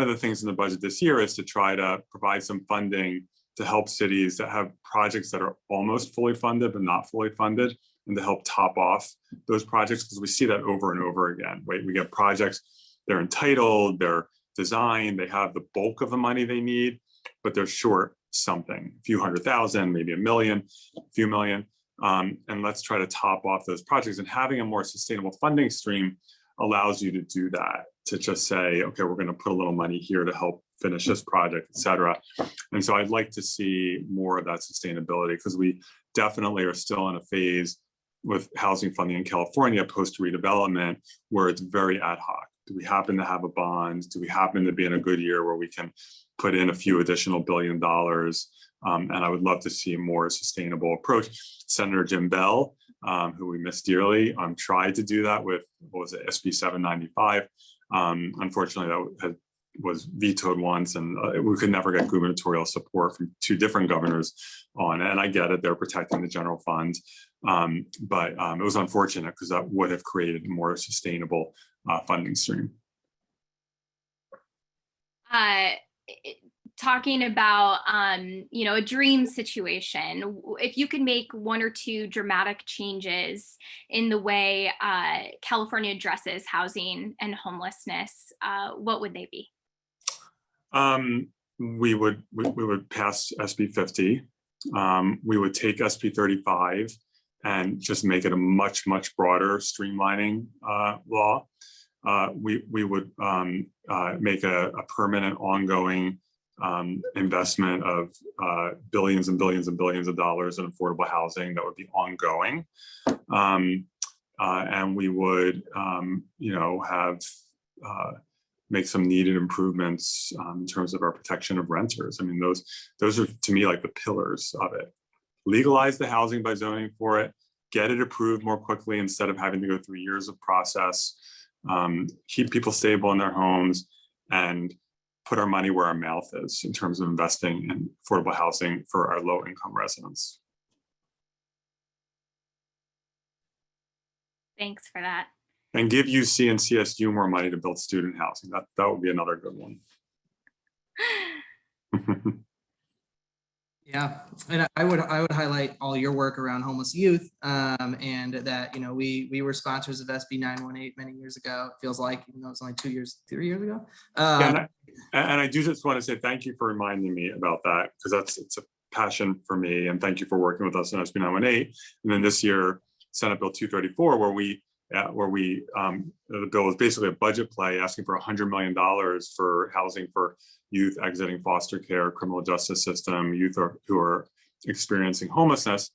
of the things in the budget this year is to try to provide some funding to help cities that have projects that are almost fully funded but not fully funded, and to help top off those projects, because we see that over and over again. Right? We get projects, they're entitled, they're designed, they have the bulk of the money they need, but they're short something, a few $100,000, maybe $1 million, a few million. And let's try to top off those projects. And having a more sustainable funding stream allows you to do that, to just say, okay, we're going to put a little money here to help finish this project, et cetera. And so I'd like to see more of that sustainability, because we definitely are still in a phase with housing funding in California post redevelopment where it's very ad hoc. Do we happen to have a bond? Do we happen to be in a good year where we can put in a few additional $1 billion? And I would love to see a more sustainable approach. Senator Jim Bell, who we miss dearly, tried to do that with, what was it, SB 795. Unfortunately, was vetoed once, and we could never get gubernatorial support from two different governors on it. And I get it, they're protecting the general fund. But it was unfortunate because that would have created a more sustainable funding stream. Talking about, a dream situation, if you could make one or two dramatic changes in the way California addresses housing and homelessness, what would they be? We would pass SB 50. We would take SB 35 and just make it a much broader streamlining law. We would make a permanent, ongoing investment of billions and billions and billions of dollars in affordable housing that would be ongoing. And we would, make some needed improvements in terms of our protection of renters. I mean, those are, to me, like the pillars of it. Legalize the housing by zoning for it, get it approved more quickly instead of having to go through years of process, keep people stable in their homes, and put our money where our mouth is in terms of investing in affordable housing for our low-income residents. Thanks for that. And give UC and CSU more money to build student housing. That would be another good one. Yeah, and I would highlight all your work around homeless youth, and that we were sponsors of SB 918 many years ago. It feels like, even though it's only 3 years ago. And I do just want to say thank you for reminding me about that, because it's a passion for me, and thank you for working with us on SB 918. And then this year, Senate Bill 234, where the bill is basically a budget play asking for $100 million for housing for youth exiting foster care, criminal justice system, youth who are experiencing homelessness,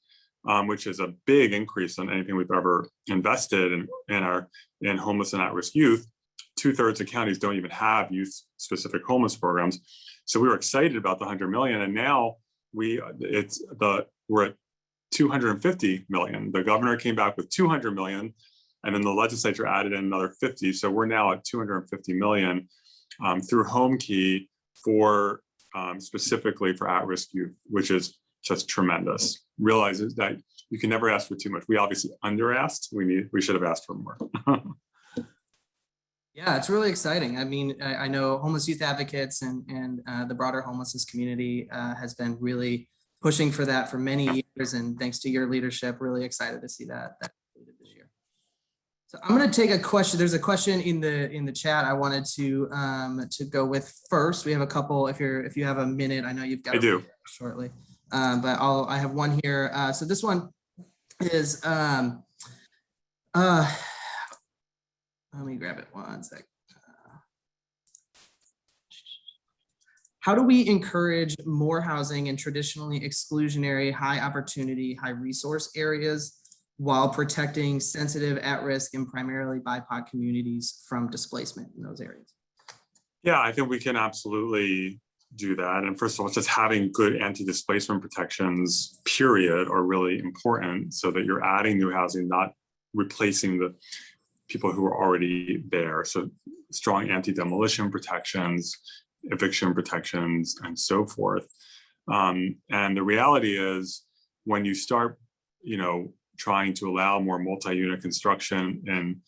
which is a big increase on anything we've ever invested in homeless and at-risk youth. 2/3 of counties don't even have youth-specific homeless programs. So we were excited about the $100 million, and now we're at $250 million. The governor came back with $200 million, and then the legislature added in another 50. So we're now at $250 million through Home Key for specifically for at-risk youth, which is just tremendous. Realizes that you can never ask for too much. We obviously under-asked. We should have asked for more. Yeah, it's really exciting. I mean, I know homeless youth advocates and the broader homelessness community has been really pushing for that for many years, and thanks to your leadership, really excited to see that completed this year. So I'm going to take a question. There's a question in the chat I wanted to go with first. We have a couple. If you have a minute, I know you've got. I do shortly, but I have one here. So this one is let me grab it one sec. How do we encourage more housing in traditionally exclusionary, high opportunity, high resource areas while protecting sensitive, at-risk, and primarily BIPOC communities from displacement in those areas? Yeah, I think we can absolutely do that. And first of all, just having good anti-displacement protections, period, are really important so that you're adding new housing, not replacing the people who are already there. So strong anti-demolition protections, eviction protections, and so forth. And the reality is, when you start, trying to allow more multi-unit construction in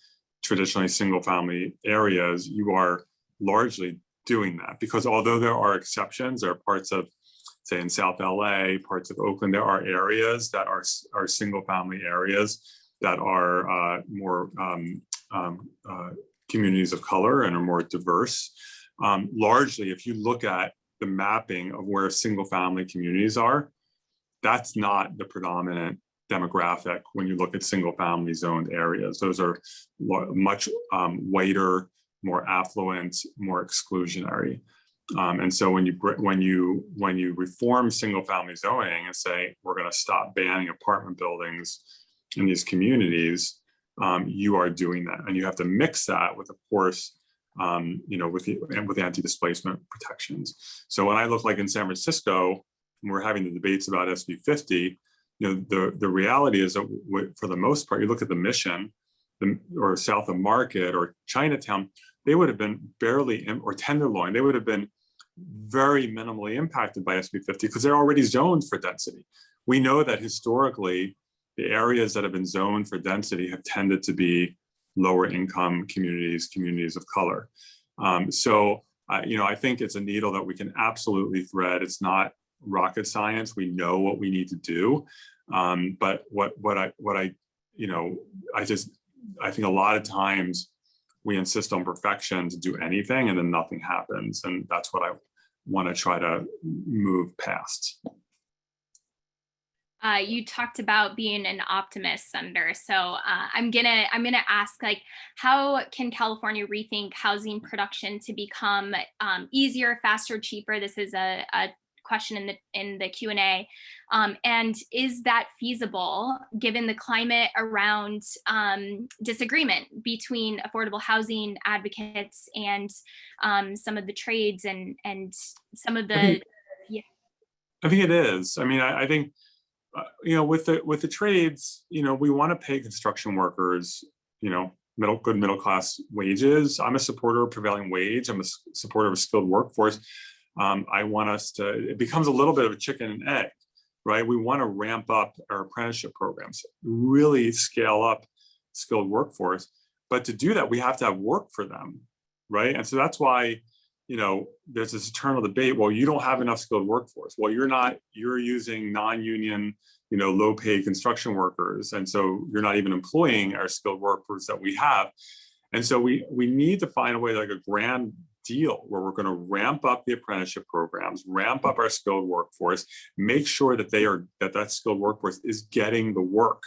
traditionally single-family areas, you are largely doing that. Because although there are exceptions, there are parts of, say, in South LA, parts of Oakland, there are areas that are single-family areas that are more communities of color and are more diverse. Largely, if you look at the mapping of where single family communities are, that's not the predominant demographic when you look at single family zoned areas. Those are much whiter, more affluent, more exclusionary. And so when you reform single family zoning and say, we're going to stop banning apartment buildings in these communities, you are doing that. And you have to mix that with, of course, with anti-displacement protections. So when I look like in San Francisco, and we're having the debates about SB 50, the reality is that for the most part, you look at the Mission or south of Market or Chinatown, they would have been barely, or Tenderloin, they would have been very minimally impacted by SB 50 because they're already zoned for density. We know that historically, the areas that have been zoned for density have tended to be lower income communities, communities of color. I think it's a needle that we can absolutely thread. It's not rocket science. We know what we need to do. But I think a lot of times we insist on perfection to do anything and then nothing happens. And that's what I want to try to move past. You talked about being an optimist, Senator. So I'm gonna ask, like, how can California rethink housing production to become easier, faster, cheaper? This is a question in the Q&A, and is that feasible given the climate around disagreement between affordable housing advocates and some of the trades and some of the. I think it is. I mean, I think. With the trades, we want to pay construction workers, good middle class wages. I'm a supporter of prevailing wage. I'm a supporter of a skilled workforce. I want us to. It becomes a little bit of a chicken and egg, right? We want to ramp up our apprenticeship programs, really scale up skilled workforce. But to do that, we have to have work for them, right? And so that's why. There's this eternal debate. Well, you don't have enough skilled workforce. Well, you're using non-union, low-paid construction workers. And so you're not even employing our skilled workers that we have. And so we need to find a way, like a grand deal where we're going to ramp up the apprenticeship programs, ramp up our skilled workforce, make sure that that skilled workforce is getting the work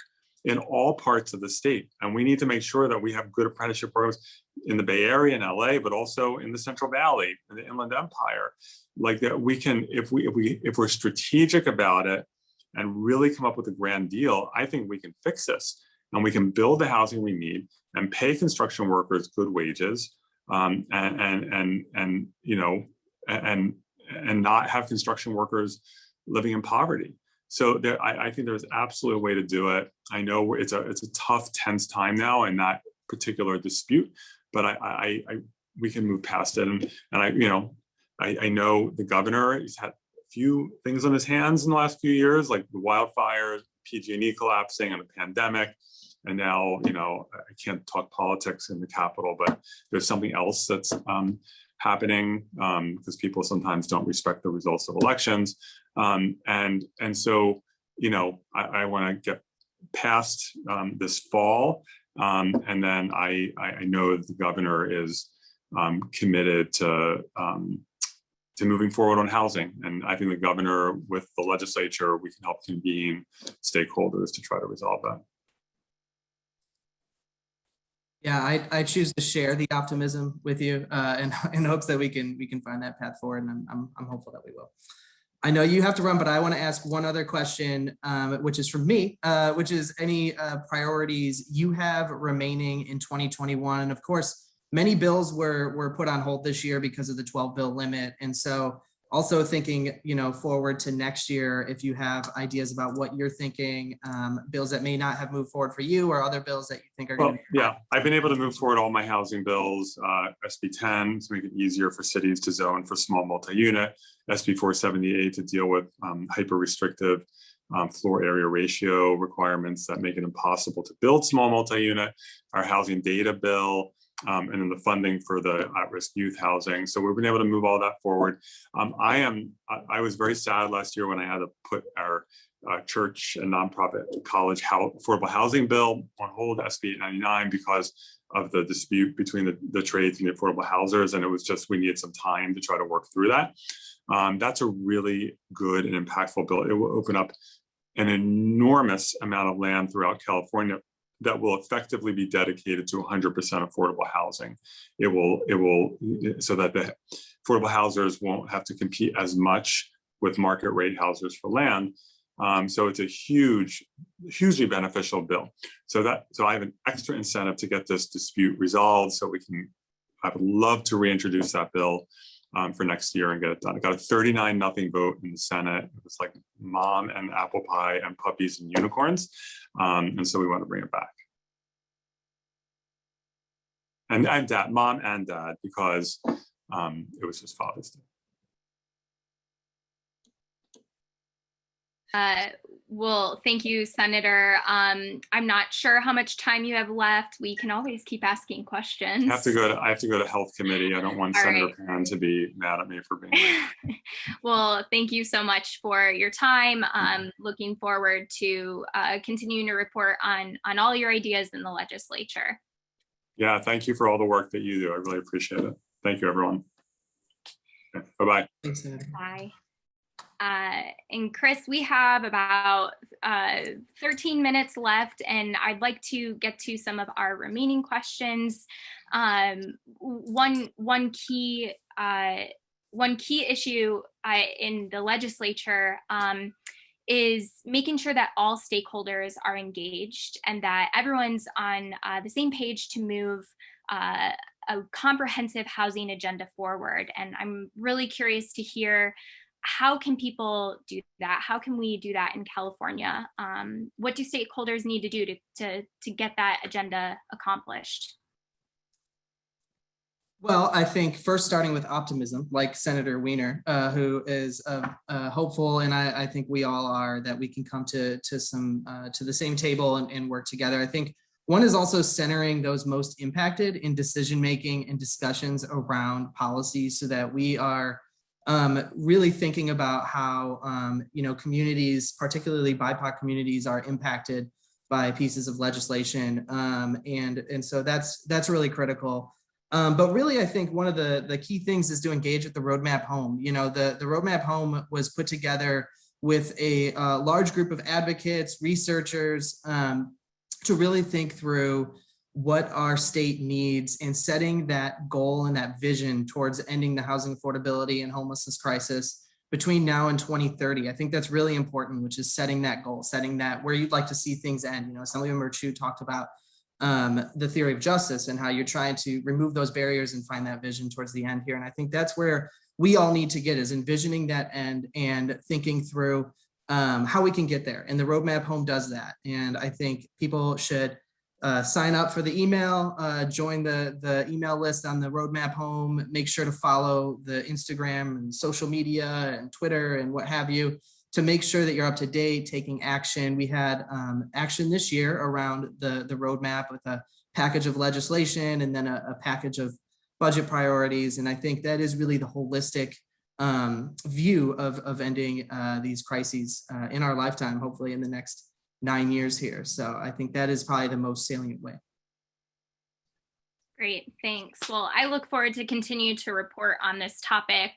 in all parts of the state. And we need to make sure that we have good apprenticeship programs in the Bay Area and LA, but also in the Central Valley and the Inland Empire. Like that, we can, if we're strategic about it and really come up with a grand deal, I think we can fix this and we can build the housing we need and pay construction workers good wages, and not have construction workers living in poverty. So I think there's absolutely a way to do it. I know it's a tough, tense time now in that particular dispute, but we can move past it. And I know the governor, he's had a few things on his hands in the last few years, like the wildfires, PG&E collapsing, and the pandemic. And now, I can't talk politics in the Capitol, but there's something else that's happening because people sometimes don't respect the results of elections. And so, I want to get past this fall. And then I know the governor is committed to moving forward on housing. And I think the governor, with the legislature, we can help convene stakeholders to try to resolve that. Yeah, I choose to share the optimism with you in hopes that we can find that path forward, and I'm hopeful that we will. I know you have to run, but I want to ask one other question, which is from me, which is any priorities you have remaining in 2021. And of course, many bills were put on hold this year because of the 12 bill limit. And so also thinking, forward to next year, if you have ideas about what you're thinking, bills that may not have moved forward for you or other bills that you think are going to be. Yeah, I've been able to move forward all my housing bills, SB 10 to make it easier for cities to zone for small multi-unit, SB 478 to deal with hyper-restrictive floor area ratio requirements that make it impossible to build small multi-unit, our housing data bill, and then the funding for the at-risk youth housing. So we've been able to move all that forward. I was very sad last year when I had to put our church and nonprofit college affordable housing bill on hold, SB 899, because of the dispute between the trades and the affordable housers. And it was just, we needed some time to try to work through that. That's a really good and impactful bill. It will open up an enormous amount of land throughout California that will effectively be dedicated to 100% affordable housing. It will, so that the affordable housers won't have to compete as much with market rate housers for land. So it's a hugely beneficial bill. So I have an extra incentive to get this dispute resolved so I would love to reintroduce that bill for next year and get it done. I got a 39-0 vote in the Senate. It was like mom and apple pie and puppies and unicorns. And so we want to bring it back. and dad, mom and dad, because it was his Father's Day. Well, thank you, Senator. I'm not sure how much time you have left. We can always keep asking questions. I have to go to Health Committee. I don't want All Senator right. Pan to be mad at me for being late. Well, thank you so much for your time. Looking forward to continuing to report on all your ideas in the legislature. Yeah, thank you for all the work that you do. I really appreciate it. Thank you, everyone. Okay, bye-bye. Thanks, Senator. Bye. And Chris, we have about 13 minutes left, and I'd like to get to some of our remaining questions. One key issue in the legislature is making sure that all stakeholders are engaged and that everyone's on the same page to move a comprehensive housing agenda forward. And I'm really curious to hear, how can people do that? How can we do that in California? What do stakeholders need to do to get that agenda accomplished? Well, I think first starting with optimism, like Senator Wiener, who is hopeful, and I think we all are, that we can come to the same table and work together. I think one is also centering those most impacted in decision making and discussions around policies, so that we are really thinking about how communities, particularly BIPOC communities, are impacted by pieces of legislation, and so that's really critical. But really, I think one of the key things is to engage with the Roadmap Home. The Roadmap Home was put together with a large group of advocates, researchers, to really think through what our state needs and setting that goal and that vision towards ending the housing affordability and homelessness crisis between now and 2030. I think that's really important, which is setting that goal, setting that where you'd like to see things end. Assemblymember Chu talked about the theory of justice and how you're trying to remove those barriers and find that vision towards the end here. And I think that's where we all need to get, is envisioning that end and thinking through how we can get there. And the Roadmap Home does that. And I think people should sign up for the email, join the email list on the Roadmap Home, make sure to follow the Instagram and social media and Twitter and what have you, to make sure that you're up to date, taking action. We had action this year around the roadmap with a package of legislation and then a package of budget priorities. And I think that is really the holistic view of ending these crises in our lifetime, hopefully in the next 9 years here. So I think that is probably the most salient way. Great, thanks. Well, I look forward to continue to report on this topic.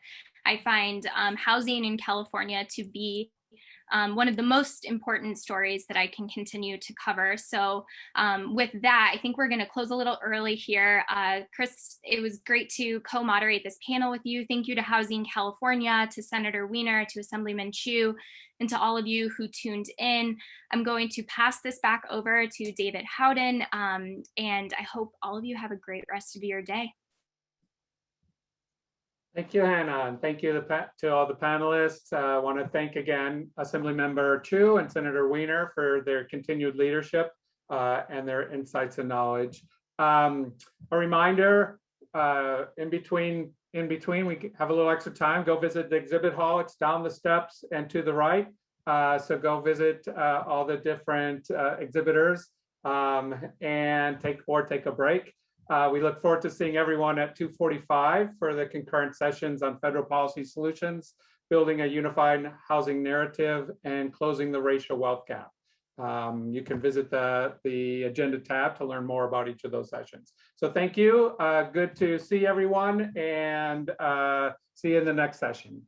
I find housing in California to be one of the most important stories that I can continue to cover. So with that, I think we're going to close a little early here. Chris, it was great to co-moderate this panel with you. Thank you to Housing California, to Senator Wiener, to Assemblyman Chu, and to all of you who tuned in. I'm going to pass this back over to David Howden, and I hope all of you have a great rest of your day. Thank you, Hannah, and thank you to all the panelists. I want to thank again Assemblymember Chu and Senator Wiener for their continued leadership and their insights and knowledge. A reminder, in between we have a little extra time. Go visit the exhibit hall. It's down the steps and to the right. So go visit all the different exhibitors and take a break. We look forward to seeing everyone at 2:45 for the concurrent sessions on federal policy solutions, building a unified housing narrative, and closing the racial wealth gap. You can visit the agenda tab to learn more about each of those sessions. So thank you. Good to see everyone, and see you in the next session.